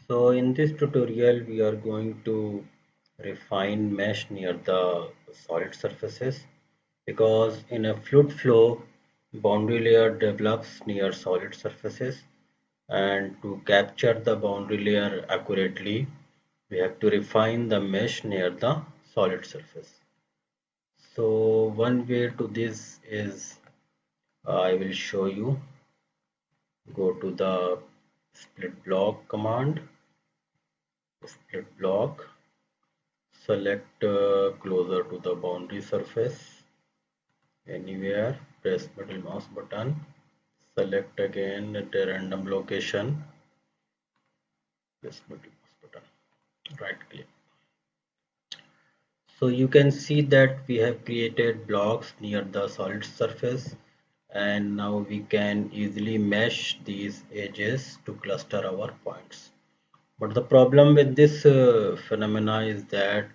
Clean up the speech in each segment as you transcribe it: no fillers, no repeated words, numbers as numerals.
So in this tutorial we are going to refine mesh near the solid surfaces because in a fluid flow boundary layer develops near solid surfaces, and to capture the boundary layer accurately we have to refine the mesh near the solid surface. So one way to this is I will show you. Go to the split block command, split block. Select closer to the boundary surface anywhere, press middle mouse button, select again at a random location, press middle mouse button, right click. So you can see that we have created blocks near the solid surface, and now we can easily mesh these edges to cluster our points. But the problem with this phenomena is that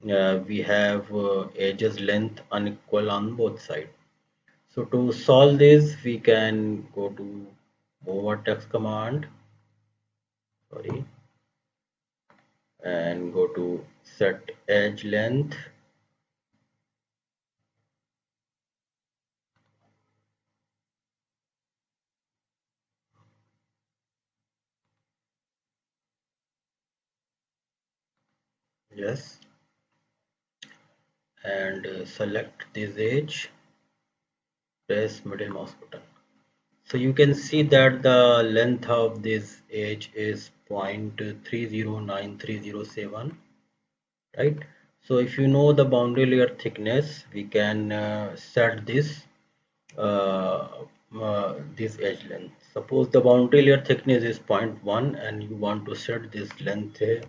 we have edges length unequal on both sides. So to solve this, we can go to move vertex command, sorry, and go to set edge length. Yes, and select this edge, press middle mouse button. So you can see that the length of this edge is 0.309307, right? So if you know the boundary layer thickness, we can set this edge length. Suppose the boundary layer thickness is 0.1 and you want to set this length to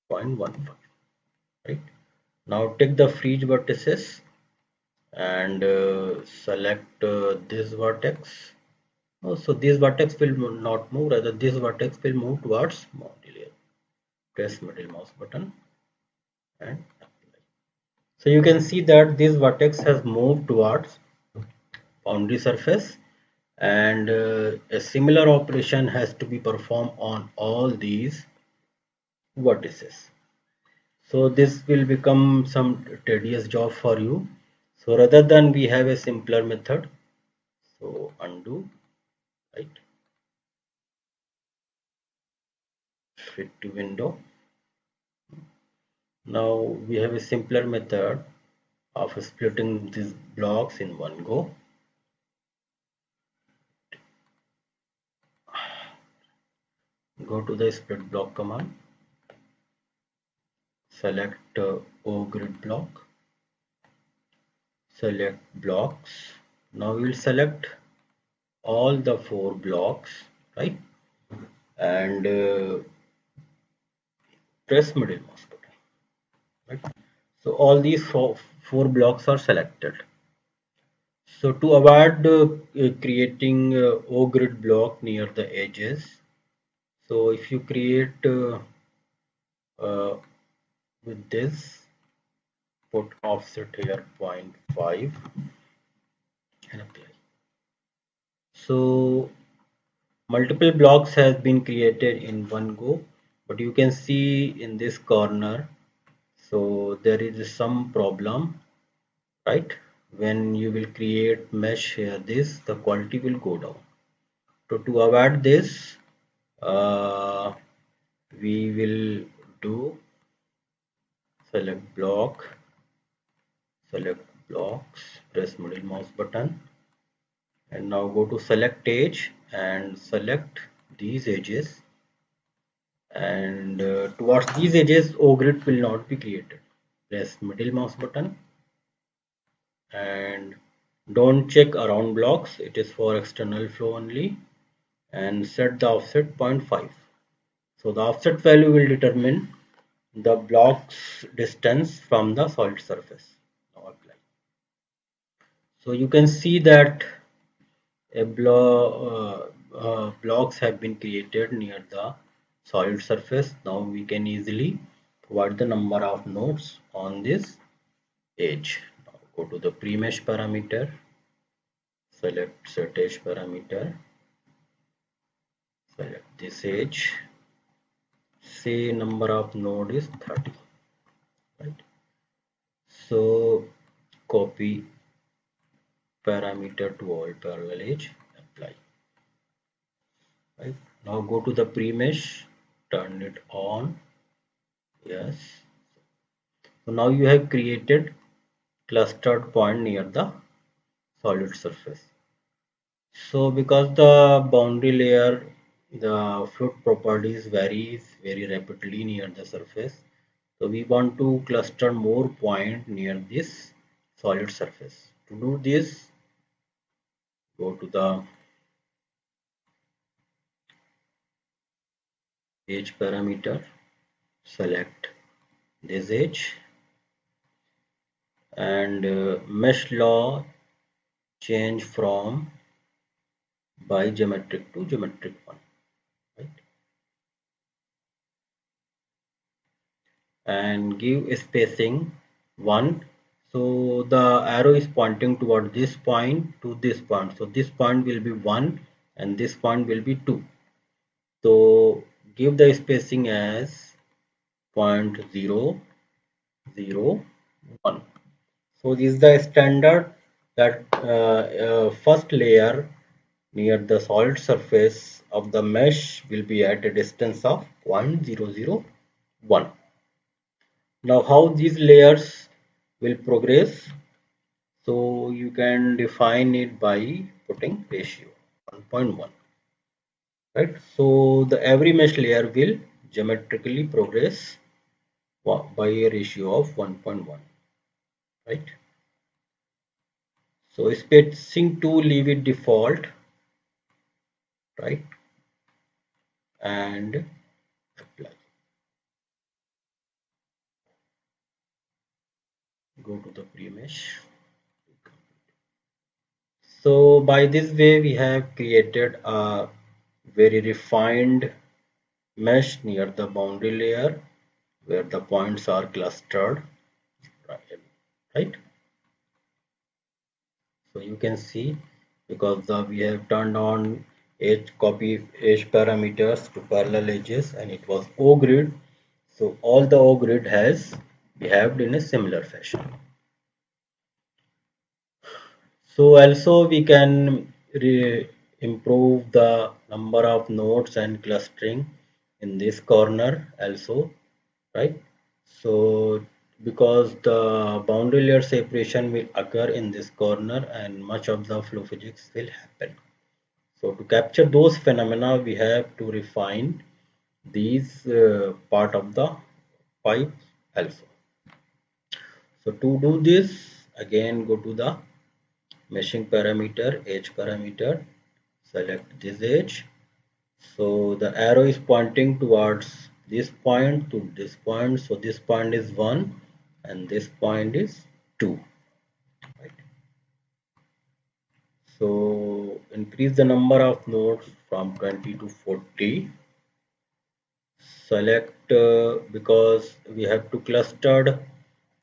0.15, right? Now take the fringe vertices and select this vertex. Oh, so this vertex will not move, rather this vertex will move towards boundary layer. Press middle mouse button and apply. So you can see that this vertex has moved towards boundary surface, and a similar operation has to be performed on all these vertices. So this will become some tedious job for you. So rather than we have a simpler method, so undo, right, fit to window. Now we have a simpler method of splitting these blocks in one go. Go to the split block command, select O grid block, select blocks. Now we will select all the four blocks, right, and press middle mouse button, right. So all these four blocks are selected. So to avoid creating O grid block near the edges, so if you create uh, with this, put offset here 0.5 and apply. So multiple blocks has been created in one go, but you can see in this corner, so there is some problem, right? When you will create mesh here, this the quality will go down. So to avoid this, uh, we will do select block, select blocks, press middle mouse button, and now go to select edge and select these edges, and towards these edges O grid will not be created. Press middle mouse button and don't check around blocks, it is for external flow only, and set the offset 0.5. So the offset value will determine the block's distance from the solid surface. Now apply. So you can see that blocks have been created near the solid surface. Now we can easily provide the number of nodes on this edge. Now go to the pre-mesh parameter, select set edge parameter, this edge. Say number of node is 30, right? So copy parameter to all parallel edge, apply, right? Now go to the pre-mesh, turn it on, yes. So now you have created clustered point near the solid surface. So because the boundary layer, the fluid properties varies very rapidly near the surface. So we want to cluster more point near this solid surface. To do this, go to the edge parameter, select this edge, and mesh law change from bigeometric to geometric one, right? And give spacing 1. So the arrow is pointing toward this point to this point. So this point will be 1 and this point will be 2. So give the spacing as 0.001. So this is the standard that first layer near the solid surface of the mesh will be at a distance of 0.001. Now how these layers will progress? So you can define it by putting ratio 1.1, right? So the every mesh layer will geometrically progress by a ratio of 1.1, right? So spacing 2 leave it default, right? And apply. Go to the pre-mesh. So by this way we have created a very refined mesh near the boundary layer where the points are clustered, right? So you can see because we have turned on edge copy edge parameters to parallel edges and it was O grid. So all the O grid has behaved in a similar fashion. So also we can improve the number of nodes and clustering in this corner also, right? So because the boundary layer separation will occur in this corner and much of the flow physics will happen. So to capture those phenomena we have to refine these part of the pipe also. So to do this again go to the meshing parameter, edge parameter, select this edge. So the arrow is pointing towards this point to this point. So this point is 1 and this point is 2. Right? So increase the number of nodes from 20 to 40. Select because we have to clustered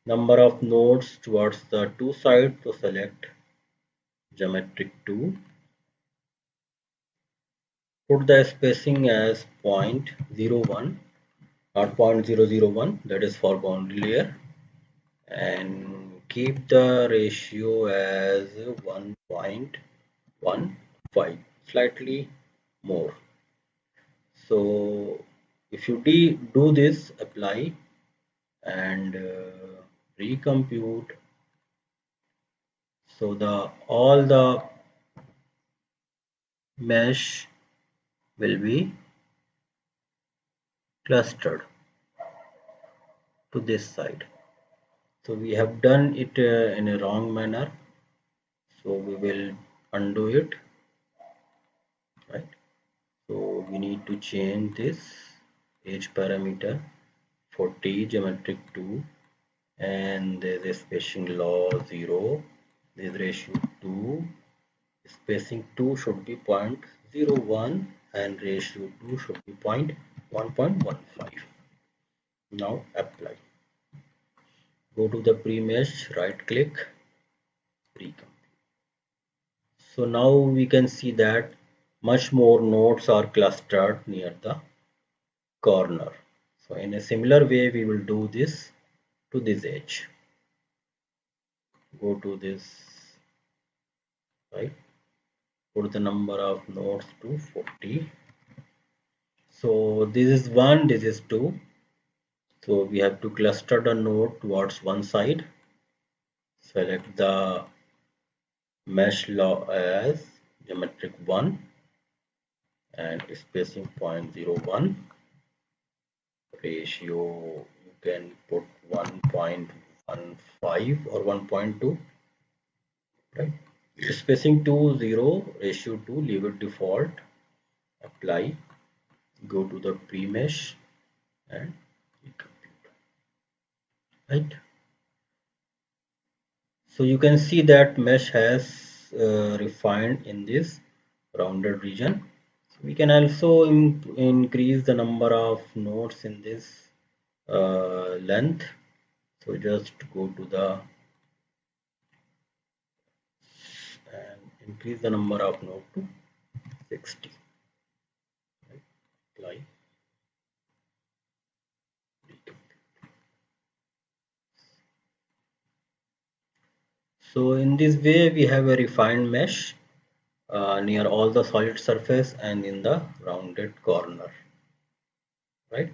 number of nodes towards the two sides. So select geometric 2. Put the spacing as 0.01 or 0.001, that is for boundary layer, and keep the ratio as 1.15, slightly more. So if you do this, apply and recompute, so the all the mesh will be clustered to this side. So we have done it in a wrong manner, so we will undo it, right? So we need to change this edge parameter 40 geometric 2 and there's a spacing law 0, this ratio 2, spacing 2 should be 0.01 and ratio 2 should be 1.15. Now apply. Go to the pre-mesh, right click, recompute. So now we can see that much more nodes are clustered near the corner. So in a similar way, we will do this to this edge. Go to this, right? Put the number of nodes to 40. So this is 1, this is 2. So we have to cluster the node towards one side. Select the mesh law as geometric 1 and spacing 0.01. Ratio you can put 1.15 or 1.2, right? Spacing to 0, ratio to leave it default. Apply, go to the pre-mesh and compute, right? So you can see that mesh has refined in this rounded region. So we can also increase the number of nodes in this length. So just go to the and increase the number of nodes to 60. Right? Apply. So in this way we have a refined mesh near all the solid surface and in the rounded corner, right?